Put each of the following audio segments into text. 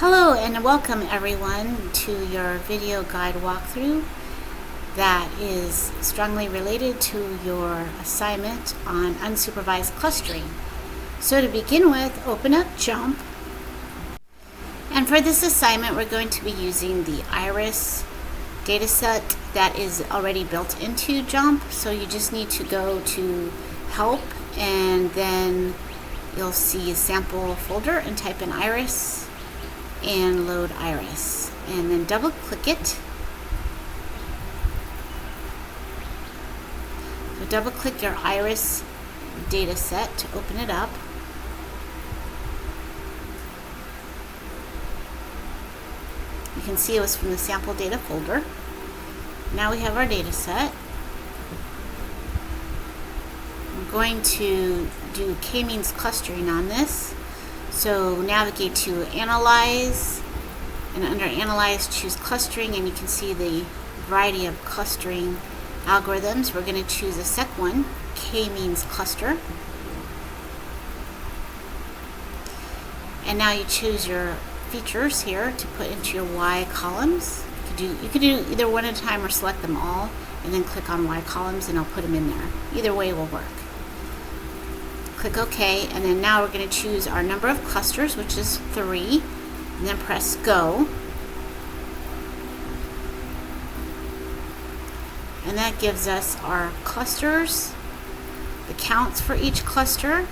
Hello and welcome everyone to your video guide walkthrough that is strongly related to your assignment on unsupervised clustering. So to begin with, open up JUMP. And for this assignment, we're going to be using the iris dataset that is already built into JUMP. So you just need to go to Help, and then you'll see a sample folder and type in iris and load iris, and then double click it. So double click your iris data set to open it up. You can see it was from the sample data folder. Now we have our data set. I'm going to do Kmeans clustering on this. So navigate to Analyze, and under Analyze choose Clustering, and you can see the variety of clustering algorithms. We're going to choose a sec one, Kmeans cluster. And now you choose your features here to put into your Y columns. You could do either one at a time or select them all and then click on Y columns and I'll put them in there. Either way will work. Click OK, and then now we're going to choose our number of clusters, which is 3, and then press Go. And that gives us our clusters, the counts for each cluster,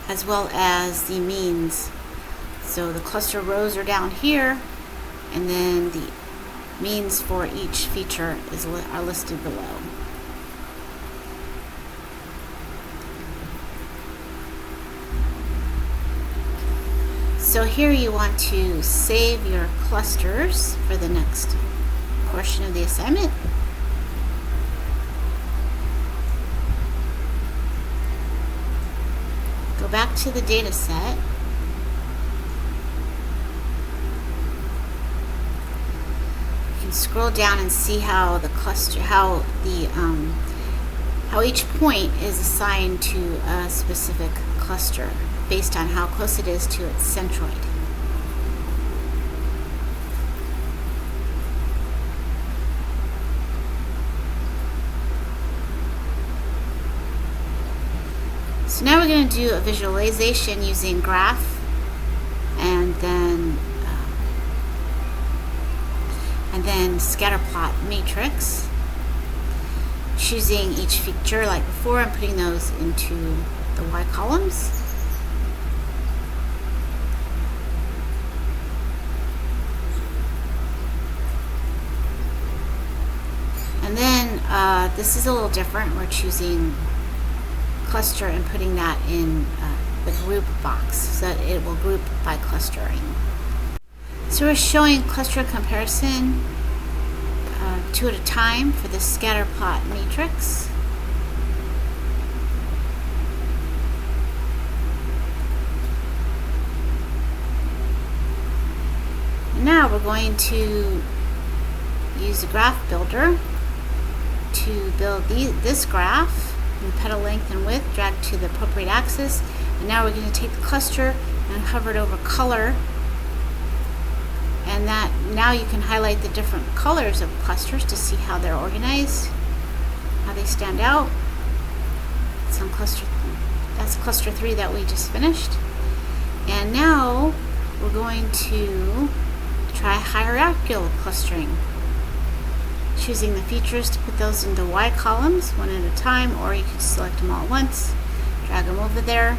as well as the means. So the cluster rows are down here, and then the means for each feature are listed below. So here you want to save your clusters for the next portion of the assignment. Go back to the data set. You can scroll down and see how the cluster, how each point is assigned to a specific cluster based on how close it is to its centroid. So now we're going to do a visualization using graph and then scatter plot matrix, choosing each feature like before and putting those into the Y columns. And then this is a little different. We're choosing cluster and putting that in the group box so that it will group by clustering. So we're showing cluster comparison 2 at a time for the scatter plot matrix. And now we're going to use a graph builder to build this graph in petal length and width, drag to the appropriate axis, and now we're going to take the cluster and hover it over color, and that now you can highlight the different colors of clusters to see how they're organized, how they stand out. That's cluster 3 that we just finished. And now we're going to try hierarchical clustering, choosing the features to put those into Y columns one at a time, or you can select them all at once, drag them over there.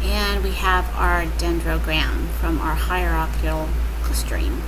And we have our dendrogram from our hierarchical clustering.